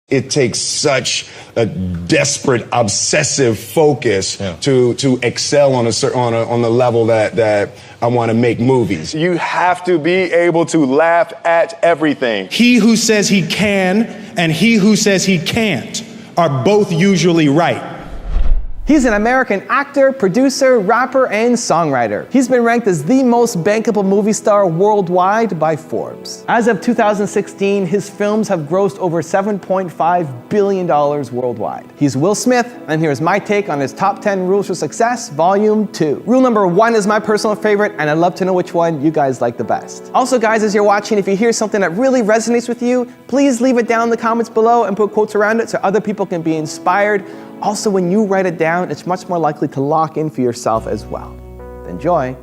It takes such a desperate, obsessive focus to excel on the level that I want to make movies. You have to be able to laugh at everything. He who says he can and he who says he can't are both usually right. He's an American actor, producer, rapper, and songwriter. He's been ranked as the most bankable movie star worldwide by Forbes. As of 2016, his films have grossed over $7.5 billion worldwide. He's Will Smith, and here's my take on his top 10 rules for success, volume 2. Rule number 1 is my personal favorite, and I'd love to know which one you guys like the best. Also, guys, as you're watching, if you hear something that really resonates with you, please leave it down in the comments below and put quotes around it so other people can be inspired. Also, when you write it down, it's much more likely to lock in for yourself as well. Enjoy.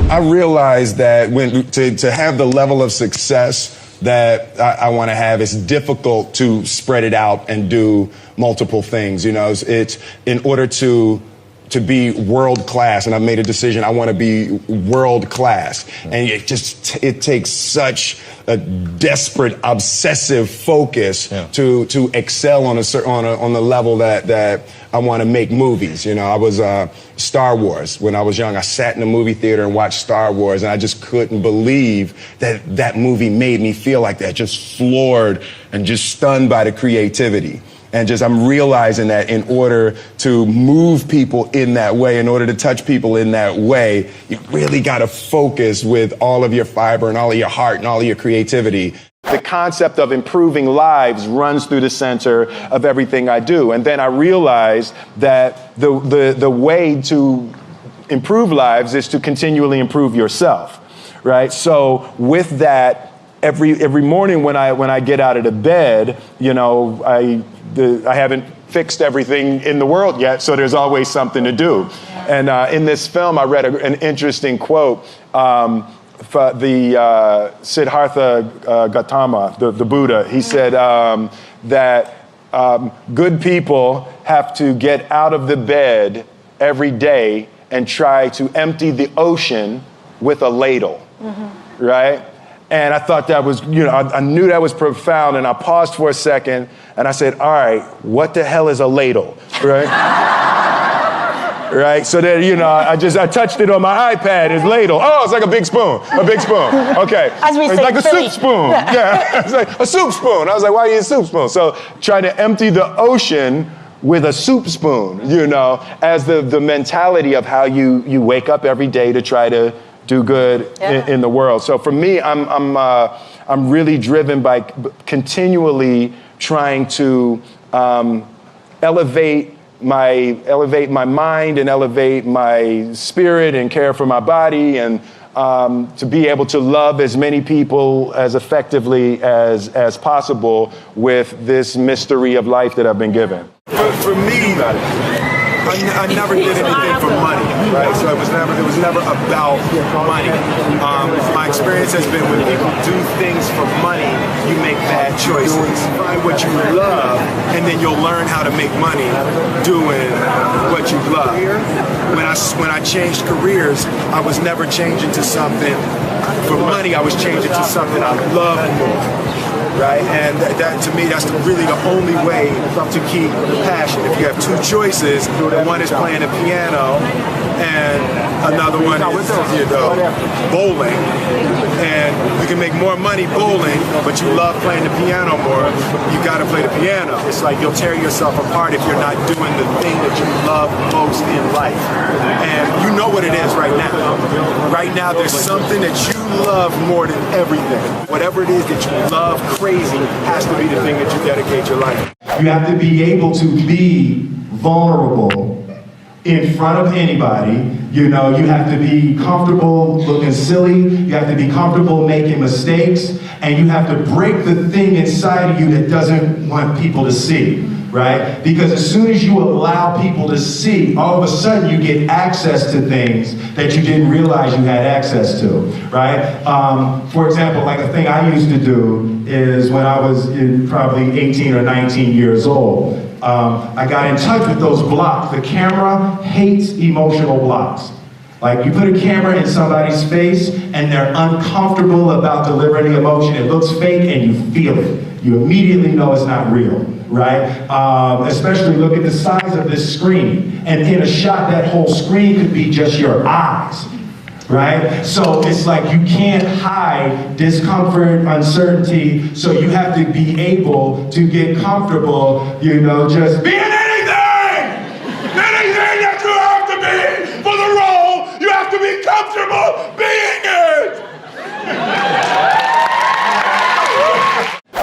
I realized that to have the level of success that I want to have, it's difficult to spread it out and do multiple things. You know, it's in order to be world class, and I've made a decision. I want to be world class, and it takes such a desperate, obsessive focus to excel on the level that I want to make movies. You know, I was Star Wars when I was young. I sat in a movie theater and watched Star Wars, and I just couldn't believe that movie made me feel like that, just floored and just stunned by the creativity. And I'm realizing that in order to move people in that way, in order to touch people in that way, you really got to focus with all of your fiber and all of your heart and all of your creativity. The concept of improving lives runs through the center of everything I do. And then I realized that the way to improve lives is to continually improve yourself, right? So with that, every morning when I get out of the bed, you know, I haven't fixed everything in the world yet, so there's always something to do. And in this film, I read an interesting quote for the Siddhartha Gautama, the Buddha. He said that good people have to get out of the bed every day and try to empty the ocean with a ladle, right? And I thought that was, you know, I knew that was profound, and I paused for a second, and I said, all right, what the hell is a ladle, right? Right, so then, you know, I touched it on my iPad, it's ladle. Oh, it's like a big spoon, okay. As we it's say, like a soup spoon, yeah, it's like a soup spoon. I was like, why do you use a soup spoon? So trying to empty the ocean with a soup spoon, you know, as the mentality of how you wake up every day to try to do good in the world. So for me, I'm really driven by continually trying to elevate my mind and elevate my spirit and care for my body, and to be able to love as many people as effectively as possible with this mystery of life that I've been given. For me, I never did anything for money, right? So it was never about money. My experience has been when people do things for money, you make bad choices. Find what you love, and then you'll learn how to make money doing what you love. When I changed careers, I was never changing to something for money. I was changing to something I loved more. Right, and that to me, that's really the only way to keep the passion. If you have two choices, and one is playing the piano, and another one is, you know, bowling, and you can make more money bowling, but you love playing the piano more, you got to play the piano. It's like you'll tear yourself apart if you're not doing the thing that you love most in life. And you know what it is right now. Right now, there's something that you love more than everything. Whatever it is that you love crazy has to be the thing that you dedicate your life. You have to be able to be vulnerable in front of anybody. You know, you have to be comfortable looking silly, you have to be comfortable making mistakes, and you have to break the thing inside of you that doesn't want people to see, right? Because as soon as you allow people to see, all of a sudden you get access to things that you didn't realize you had access to, right? For example, like a thing I used to do is when I was probably 18 or 19 years old, I got in touch with those blocks. The camera hates emotional blocks. Like you put a camera in somebody's face and they're uncomfortable about delivering the emotion. It looks fake and you feel it. You immediately know it's not real, right? Especially look at the size of this screen. And in a shot, that whole screen could be just your eyes, right? So it's like you can't hide discomfort, uncertainty, so you have to be able to get comfortable, just being anything! Anything that you have to be for the role, you have to be comfortable being it!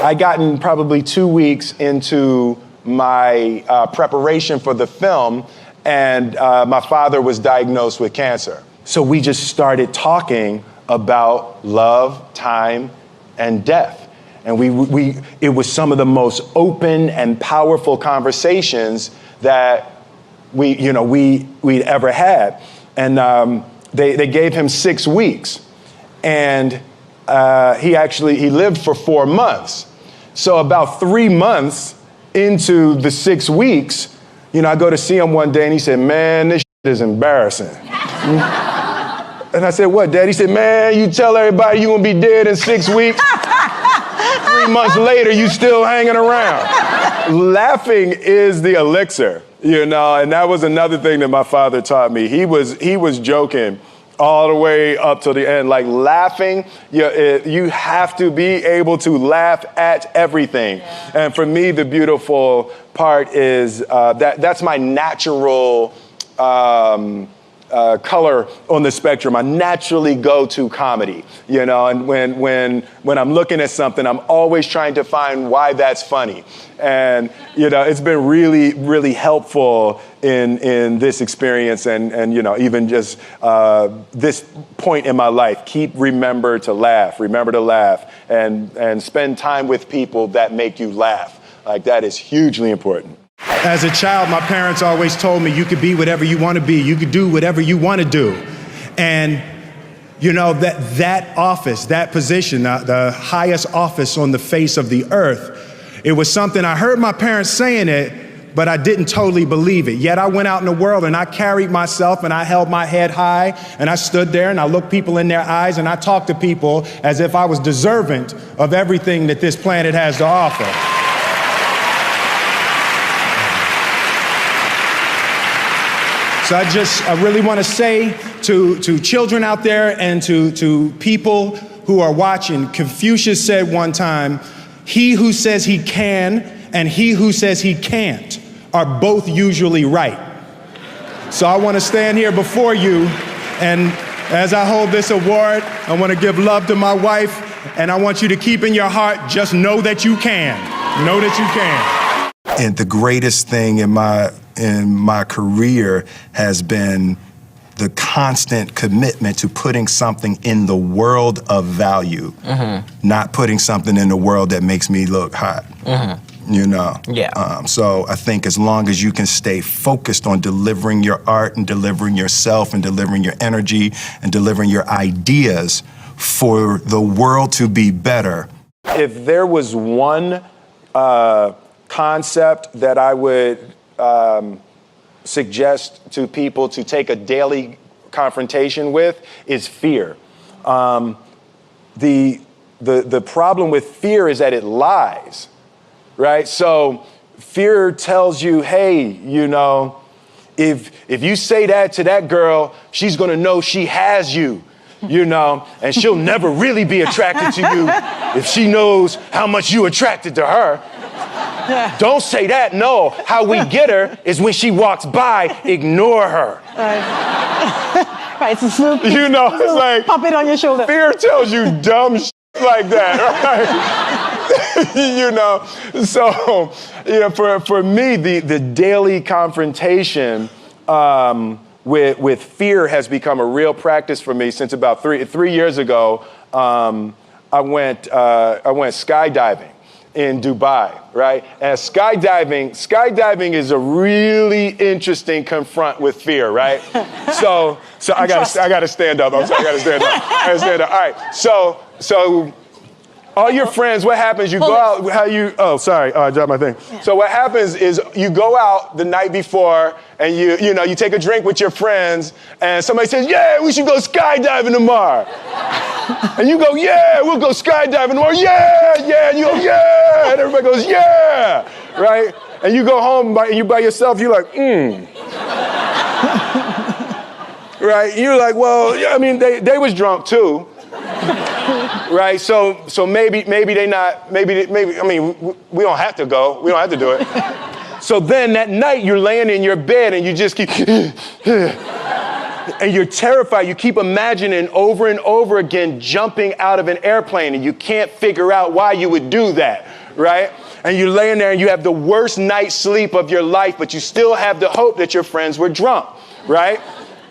I'd gotten probably 2 weeks into my preparation for the film, and my father was diagnosed with cancer. So we just started talking about love, time, and death. And it was some of the most open and powerful conversations that we'd ever had. And they gave him 6 weeks. And he lived for 4 months. So about 3 months into the 6 weeks, I go to see him one day and he said, "Man, this is embarrassing." And I said, "What, Dad?" He said, "Man, you tell everybody you're gonna be dead in 6 weeks. 3 months later, you still hanging around." Laughing is the elixir, and that was another thing that my father taught me. He was joking all the way up to the end. Like laughing, you have to be able to laugh at everything. Yeah. And for me, the beautiful part is that's my natural color on the spectrum. I naturally go to comedy, and when I'm looking at something, I'm always trying to find why that's funny. And, it's been really, really helpful in this experience and even just this point in my life. Remember to laugh, and spend time with people that make you laugh. Like that is hugely important. As a child, my parents always told me you could be whatever you want to be. You could do whatever you want to do. And, that office, that position, the highest office on the face of the earth, it was something I heard my parents saying it, but I didn't totally believe it. Yet I went out in the world and I carried myself and I held my head high and I stood there and I looked people in their eyes and I talked to people as if I was deserving of everything that this planet has to offer. So I really want to say to children out there and to people who are watching, Confucius said one time, "He who says he can and he who says he can't are both usually right." So I want to stand here before you, and as I hold this award, I want to give love to my wife, and I want you to keep in your heart, just know that you can. Know that you can. And the greatest thing in my career has been the constant commitment to putting something in the world of value, not putting something in the world that makes me look hot. Yeah. So I think as long as you can stay focused on delivering your art and delivering yourself and delivering your energy and delivering your ideas for the world to be better. If there was one concept that I would suggest to people to take a daily confrontation with, is fear. The problem with fear is that it lies, right? So fear tells you, hey, if you say that to that girl, she's gonna know she has you, and she'll never really be attracted to you if she knows how much you attracted to her. Don't say that, no. How we get her is when she walks by, ignore her. Right, it's a sloop. It's like pop it on your shoulder. Fear tells you dumb shit like that, right? So, for me, the daily confrontation with fear has become a real practice for me since about three years ago. I went skydiving in Dubai, right? And skydiving is a really interesting confront with fear, right? So I gotta stand up. I'm sorry, I gotta stand up. All right. So all your friends, what happens, you go out, I dropped my thing. Yeah. So what happens is you go out the night before and you take a drink with your friends and somebody says, yeah, we should go skydiving tomorrow. And you go, yeah, we'll go skydiving tomorrow. Yeah, yeah. And you go, yeah. And everybody goes, yeah. Right? And you go home and you by yourself, you're like, Right? And you're like, well, yeah, I mean, they was drunk too. Right? So maybe they not, maybe, I mean, we don't have to go. We don't have to do it. So then that night you're laying in your bed and you just keep, and you're terrified. You keep imagining over and over again jumping out of an airplane and you can't figure out why you would do that, right? And you're laying there and you have the worst night's sleep of your life, but you still have the hope that your friends were drunk, right?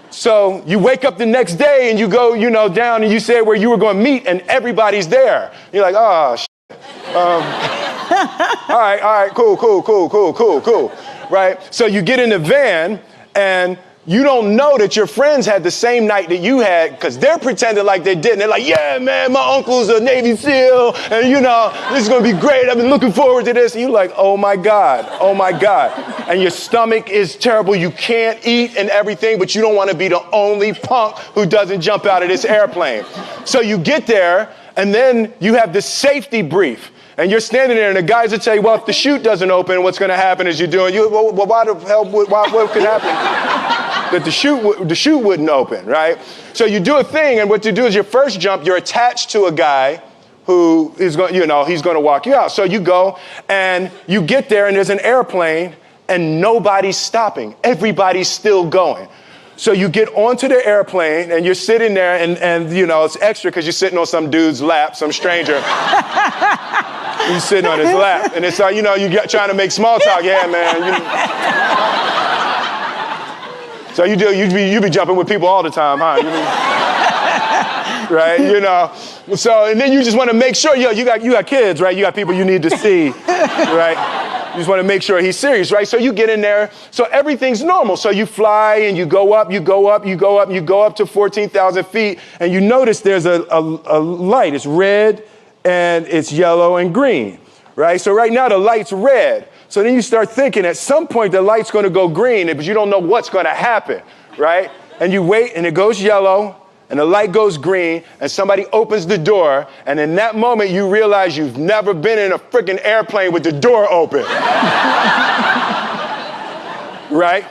So you wake up the next day and you go, down and you say where you were going to meet and everybody's there. You're like, oh, shit. All right, cool. Right? So you get in the van and you don't know that your friends had the same night that you had because they're pretending like they didn't. They're like, yeah, man, my uncle's a Navy SEAL and this is going to be great. I've been looking forward to this. And you're like, oh my God. And your stomach is terrible. You can't eat and everything, but you don't want to be the only punk who doesn't jump out of this airplane. So you get there and then you have this safety brief. And you're standing there, and the guys will tell you, well, if the chute doesn't open, what's going to happen is well, why the hell, what could happen? That the chute wouldn't open, right? So you do a thing, and what you do is your first jump, you're attached to a guy who is going, he's going to walk you out. So you go, and you get there, and there's an airplane, and nobody's stopping. Everybody's still going. So you get onto the airplane and you're sitting there and it's extra because you're sitting on some dude's lap, some stranger. You're sitting on his lap and it's like, you're trying to make small talk. Yeah, man. So you be jumping with people all the time, huh? Right? So, and then you just want to make sure, you got kids, right? You got people you need to see, right? You just want to make sure he's serious, right? So you get in there. So everything's normal. So you fly and you go up to 14,000 feet. And you notice there's a light. It's red and it's yellow and green, right? So right now the light's red. So then you start thinking at some point the light's going to go green, but you don't know what's going to happen, right? And you wait and it goes yellow. And the light goes green, and somebody opens the door, and in that moment, you realize you've never been in a freaking airplane with the door open. Right?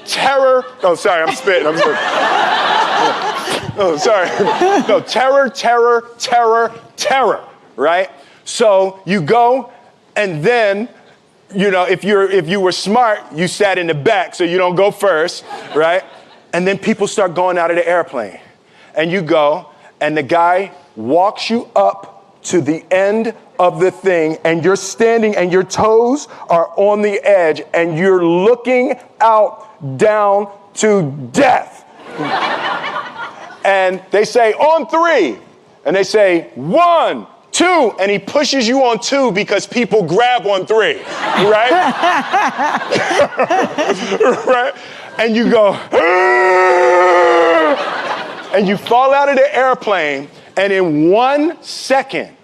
Terror. Oh, sorry, I'm spitting. Oh, sorry. No, terror. Right? So you go, and then, if you were smart, you sat in the back, so you don't go first, right? And then people start going out of the airplane. And you go, and the guy walks you up to the end of the thing, and you're standing, and your toes are on the edge, and you're looking out down to death. And they say, on 3. And they say, 1, 2. And he pushes you on 2 because people grab on 3, right? Right? And you go, and you fall out of the airplane, and in 1 second,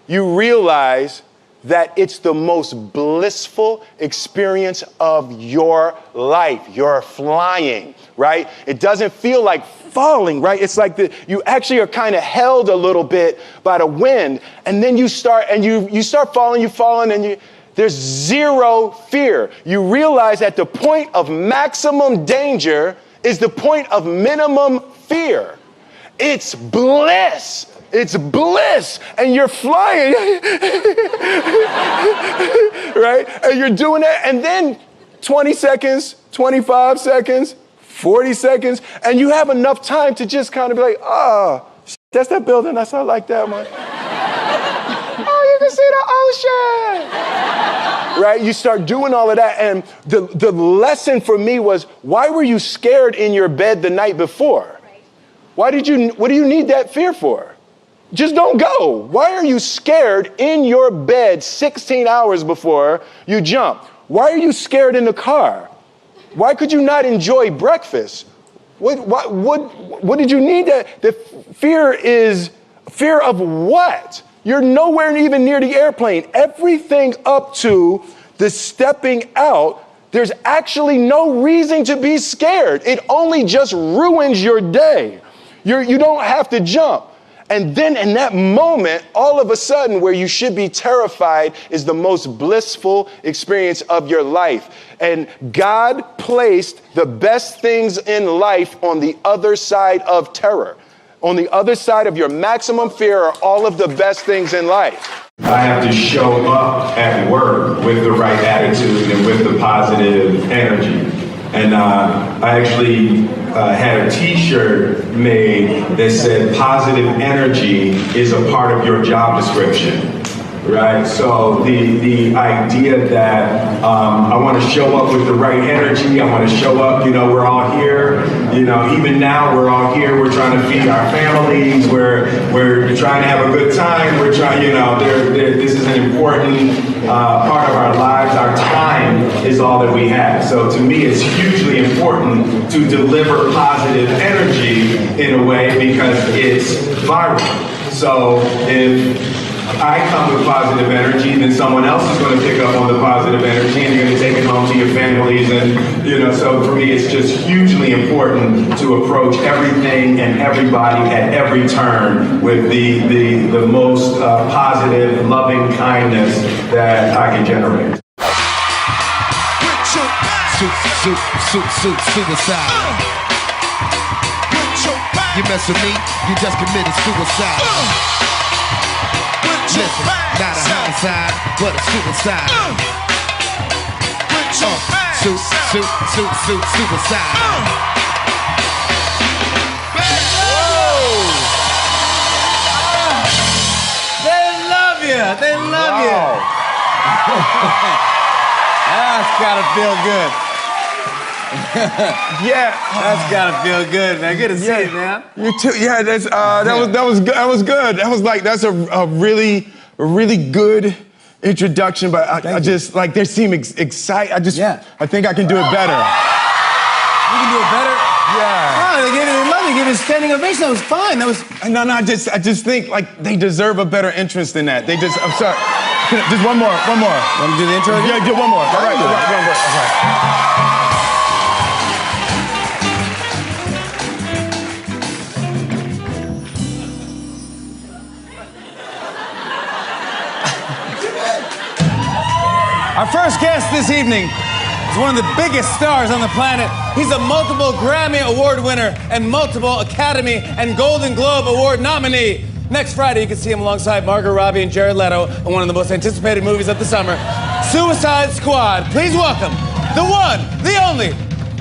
you realize that it's the most blissful experience of your life. You're flying, right? It doesn't feel like falling, right? It's like you actually are kind of held a little bit by the wind, and then you start falling, and there's zero fear. You realize that the point of maximum danger is the point of minimum fear. It's bliss. It's bliss. And you're flying. Right? And you're doing that. And then 20 seconds, 25 seconds, 40 seconds. And you have enough time to just kind of be like, that's that building. That's not like that one. You can see the ocean. Right? You start doing all of that. And the lesson for me was, why were you scared in your bed the night before? What do you need that fear for? Just don't go. Why are you scared in your bed 16 hours before you jump? Why are you scared in the car? Why could you not enjoy breakfast? What did you need that? The fear is fear of what? You're nowhere even near the airplane. Everything up to the stepping out, there's actually no reason to be scared. It only just ruins your day. You don't have to jump. And then in that moment, all of a sudden, where you should be terrified is the most blissful experience of your life. And God placed the best things in life on the other side of terror. On the other side of your maximum fear are all of the best things in life. I have to show up at work with the right attitude and with the positive energy. And I actually had a t-shirt made that said positive energy is a part of your job description. Right, so the idea that I want to show up with the right energy, I want to show up, we're all here, even now we're all here, we're trying to feed our families, we're trying to have a good time, we're trying, this is an important part of our lives, our time is all that we have. So to me, it's hugely important to deliver positive energy in a way because it's viral. So if I come with positive energy, then someone else is going to pick up on the positive energy and you're going to take it home to your families. And, so for me, it's just hugely important to approach everything and everybody at every turn with the most positive, loving kindness that I can generate. Suicide. You mess with me, you just committed suicide. Listen, not a homicide, but a suicide. Suicide. They love you. They love you. That's gotta feel good. Yeah, That's gotta feel good, man. Good to see you, man. you too. Yeah, that was good. That was like that's a really good introduction. But I just like they seem excited. I think I can do it better. You can do it better? Yeah. Oh, they love you. They gave you a standing ovation. That was fine. That was. No. I just think like they deserve a better entrance than that. I'm sorry. Just one more. Want to do the intro again? Yeah, do one more. All right. One more. Okay. Our first guest this evening is one of the biggest stars on the planet. He's a multiple Grammy Award winner and multiple Academy and Golden Globe Award nominee. Next Friday, you can see him alongside Margot Robbie and Jared Leto in one of the most anticipated movies of the summer, Suicide Squad. Please welcome the one, the only,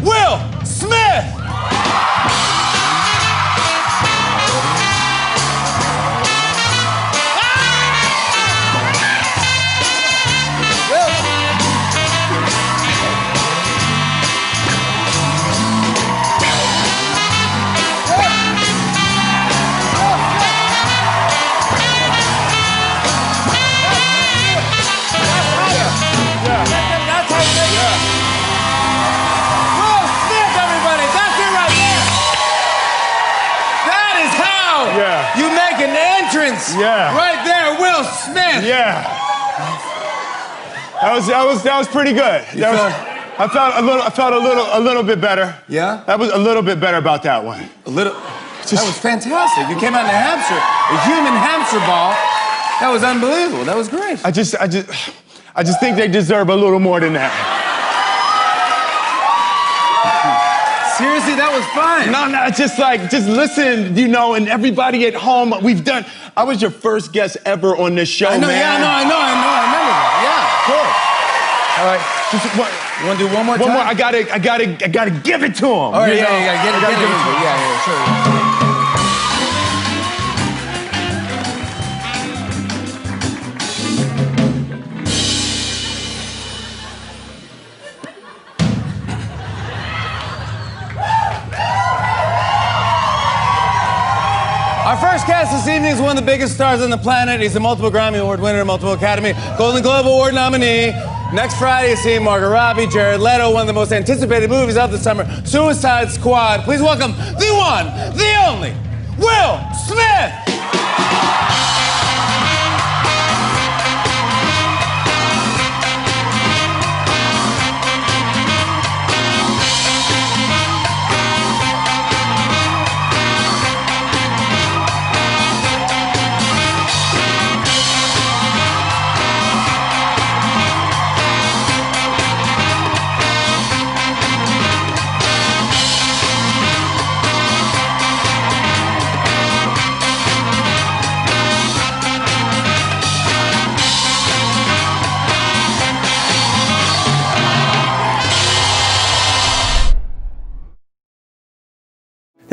Will Smith! Yeah. Right there, Will Smith. Yeah. That was pretty good. I felt a little bit better. Yeah? That was a little bit better about that one. That was fantastic. You came out in a hamster, a human hamster ball. That was unbelievable. That was great. I just think they deserve a little more than that. Seriously, that was fine. No, just listen, and everybody at home, I was your first guest ever on this show, I know, man. yeah, I know, I remember that. Yeah, of course. All right, You want to do one more time? One more, I gotta give it to him. All right, yeah, you gotta get it. Yeah, sure. Our first guest this evening is one of the biggest stars on the planet. He's a multiple Grammy Award winner, multiple Academy Golden Globe Award nominee. Next Friday, you see Margot Robbie, Jared Leto, one of the most anticipated movies of the summer, Suicide Squad. Please welcome the one, the only, Will Smith!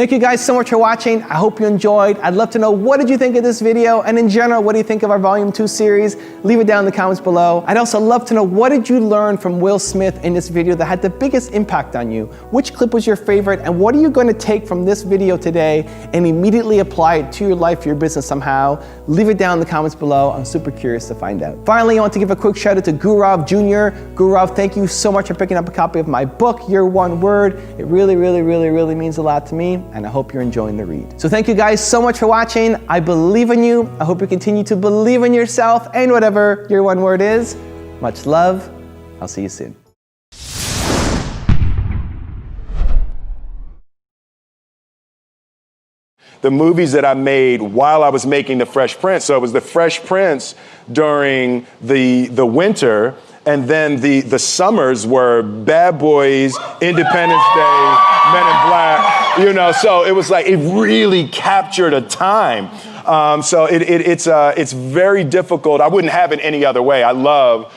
Thank you guys so much for watching. I hope you enjoyed. I'd love to know, what did you think of this video? And in general, what do you think of our Volume 2 series? Leave it down in the comments below. I'd also love to know, what did you learn from Will Smith in this video that had the biggest impact on you? Which clip was your favorite? And what are you going to take from this video today and immediately apply it to your life, your business somehow? Leave it down in the comments below. I'm super curious to find out. Finally, I want to give a quick shout out to Gurav Jr. Gurav, thank you so much for picking up a copy of my book, Your One Word. It really, really, really, really means a lot to me, and I hope you're enjoying the read. So thank you guys so much for watching. I believe in you. I hope you continue to believe in yourself and whatever your one word is. Much love. I'll see you soon. The movies that I made while I was making The Fresh Prince. So it was The Fresh Prince during the winter, and then the summers were Bad Boys, Independence Day, Men in Black, you know, so it was like, it really captured a time. So it's very difficult. I wouldn't have it any other way. I love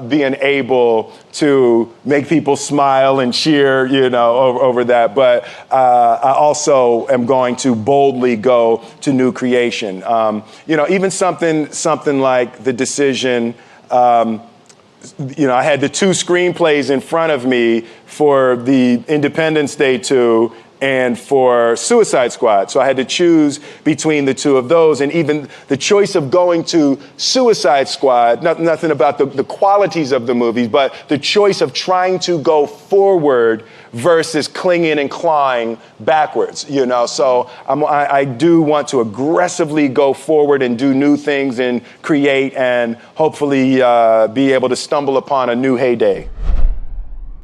being able to make people smile and cheer, you know, over that. But I also am going to boldly go to new creation. You know, even something like the decision. You know, I had the 2 screenplays in front of me for the Independence Day 2 and for Suicide Squad. So I had to choose between the 2 of those. And even the choice of going to Suicide Squad, nothing about the qualities of the movies, but the choice of trying to go forward versus clinging and clawing backwards, you know? So I do want to aggressively go forward and do new things and create and hopefully be able to stumble upon a new heyday.